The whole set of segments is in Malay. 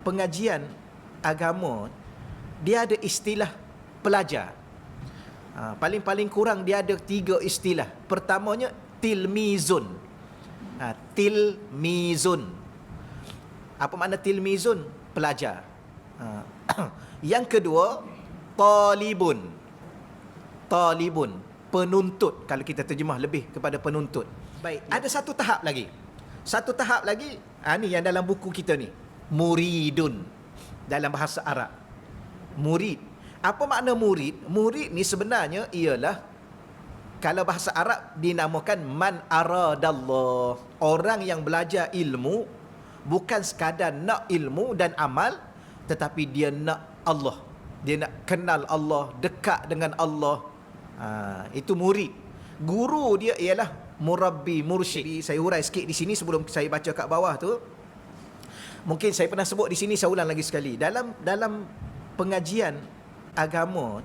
pengajian agama dia ada istilah pelajar. Paling-paling kurang dia ada 3 istilah. Pertamanya tilmizun. Tilmizun. Apa makna tilmizun? Pelajar. Yang kedua talibun. Talibun, penuntut, kalau kita terjemah lebih kepada penuntut. Baik, ada satu tahap lagi. Satu tahap lagi, ni yang dalam buku kita ni, muridun dalam bahasa Arab. Murid. Apa makna murid? Murid ni sebenarnya ialah, kalau bahasa Arab dinamakan man aradallah. Orang yang belajar ilmu bukan sekadar nak ilmu dan amal, tetapi dia nak Allah. Dia nak kenal Allah, dekat dengan Allah. Itu murid. Guru dia ialah murabbi, mursyid. Saya hurai sikit di sini sebelum saya baca kat bawah tu. Mungkin saya pernah sebut di sini, saya ulang lagi sekali. Dalam pengajian agama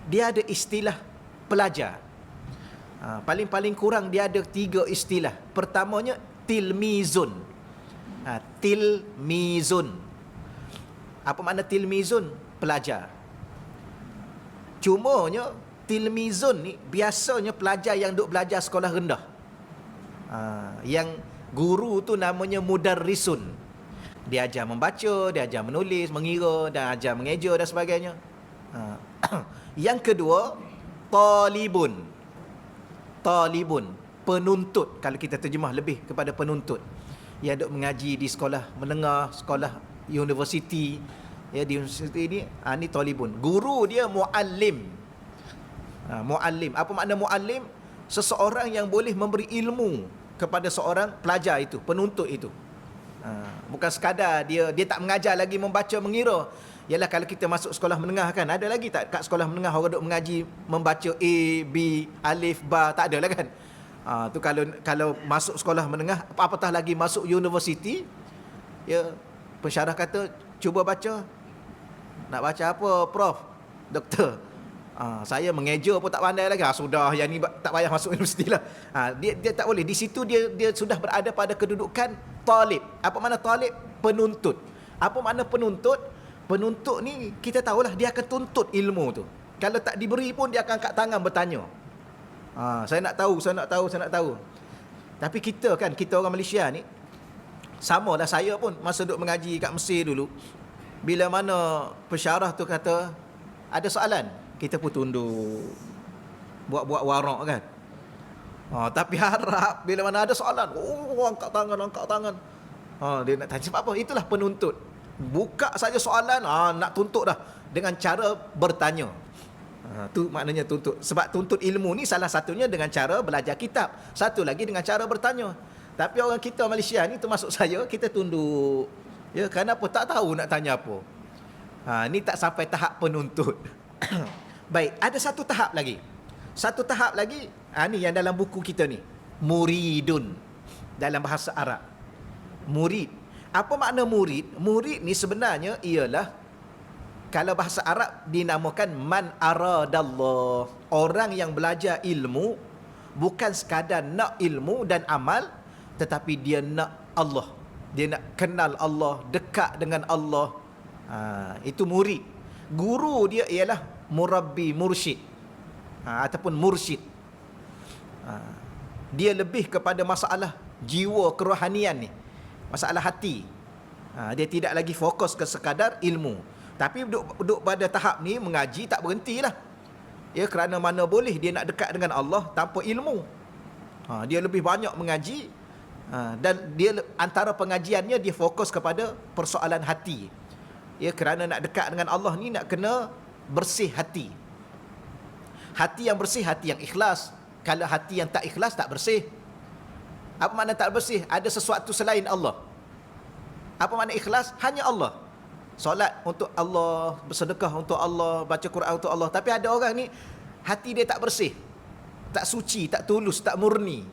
dia ada istilah pelajar. Paling-paling kurang dia ada 3 istilah. Pertamanya tilmizun. Tilmizun. Apa makna tilmizun? Pelajar. Cumanya tilmizun ni biasanya pelajar yang duk belajar sekolah rendah. Yang guru tu namanya mudarrisun. Dia ajar membaca, dia ajar menulis, mengira, dan ajar mengeja dan sebagainya. Yang kedua talibun. Talibun, penuntut, kalau kita terjemah lebih kepada penuntut, yang duk mengaji di sekolah menengah, sekolah universiti. Di universiti ni, ni talibun. Guru dia muallim. Muallim. Apa makna muallim? Seseorang yang boleh memberi ilmu kepada seorang pelajar itu, penuntut itu. Bukan sekadar dia tak mengajar lagi membaca mengira. Yalah, kalau kita masuk sekolah menengah kan, ada lagi tak kat sekolah menengah orang duk mengaji membaca A, B, alif, ba, tak ada lah kan. Tu kalau masuk sekolah menengah, apatah lagi masuk universiti, ya, pensyarah kata cuba baca. Nak baca apa, Prof? Doktor? Saya mengeja pun tak pandai lagi. Sudah, yang ni tak payah masuk universiti lah. Dia tak boleh. Di situ dia sudah berada pada kedudukan talib. Apa makna talib? Penuntut. Apa makna penuntut? Penuntut ni kita tahulah dia akan tuntut ilmu tu. Kalau tak diberi pun dia akan angkat tangan bertanya. Saya nak tahu. Tapi kita orang Malaysia ni, samalah saya pun masa duduk mengaji kat Mesir dulu. Bila mana pensyarah tu kata ada soalan, kita pun tunduk, buat warak kan. Tapi harap bila mana ada soalan, angkat tangan. Dia nak tanya sebab apa? Itulah penuntut. Buka saja soalan, nak tuntut dah dengan cara bertanya. Tu maknanya tuntut. Sebab tuntut ilmu ni salah satunya dengan cara belajar kitab, satu lagi dengan cara bertanya. Tapi orang kita Malaysia ni, termasuk saya, kita tunduk. Ya, kenapa? Tak tahu nak tanya apa. Ni tak sampai tahap penuntut. Baik, ada satu tahap lagi. Ni yang dalam buku kita ni, muridun dalam bahasa Arab. Murid. Apa makna murid? Murid ni sebenarnya ialah, kalau bahasa Arab dinamakan man aradallah. Orang yang belajar ilmu bukan sekadar nak ilmu dan amal, tetapi dia nak Allah. Dia nak kenal Allah, dekat dengan Allah. Itu murid. Guru dia ialah murabbi, mursyid, ataupun mursyid. Dia lebih kepada masalah jiwa kerohanian ni, masalah hati. Dia tidak lagi fokus ke sekadar ilmu. Tapi duduk pada tahap ni mengaji tak berhentilah. Ya, kerana mana boleh dia nak dekat dengan Allah tanpa ilmu. Dia lebih banyak mengaji. Dan dia antara pengajiannya dia fokus kepada persoalan hati. Ya, kerana nak dekat dengan Allah ni nak kena bersih hati. Hati yang bersih, hati yang ikhlas. Kalau hati yang tak ikhlas, tak bersih. Apa makna tak bersih? Ada sesuatu selain Allah. Apa makna ikhlas? Hanya Allah. Solat untuk Allah, bersedekah untuk Allah, baca Quran untuk Allah. Tapi ada orang ni hati dia tak bersih, tak suci, tak tulus, tak murni.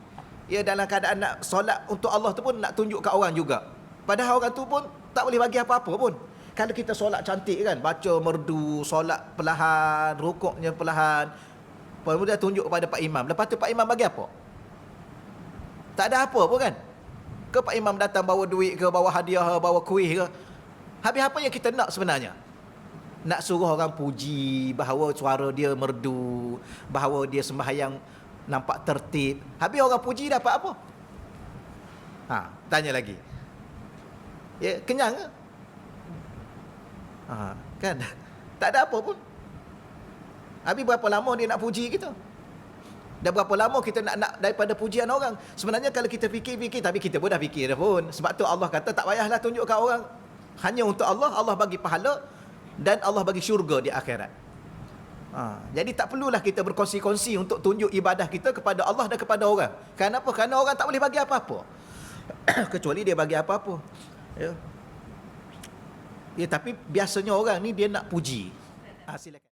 Ya, dalam keadaan nak solat untuk Allah tu pun nak tunjuk kat orang juga. Padahal orang tu pun tak boleh bagi apa-apa pun. Kalau kita solat cantik kan, baca merdu, solat perlahan, rukuknya perlahan, kemudian tunjuk kepada Pak Imam. Lepas tu Pak Imam bagi apa? Tak ada apa pun kan. Ke Pak Imam datang bawa duit ke, bawa hadiah ke, bawa kuih ke. Habis apa yang kita nak sebenarnya? Nak suruh orang puji bahawa suara dia merdu, bahawa dia sembahyang nampak tertib. Habis orang puji dapat apa? Tanya lagi. Ya, kenyang ke? Kan? Tak ada apa pun. Habis berapa lama dia nak puji kita? Dan berapa lama kita nak daripada pujian orang? Sebenarnya kalau kita fikir-fikir, tapi kita pun dah fikir dah pun. Sebab tu Allah kata tak payahlah tunjuk kat orang. Hanya untuk Allah, Allah bagi pahala dan Allah bagi syurga di akhirat. Jadi tak perlulah kita berkongsi-kongsi untuk tunjuk ibadah kita kepada Allah dan kepada orang. Kenapa? Kerana orang tak boleh bagi apa-apa. Kecuali dia bagi apa-apa. Ya. Tapi biasanya orang ni dia nak puji. Silakan.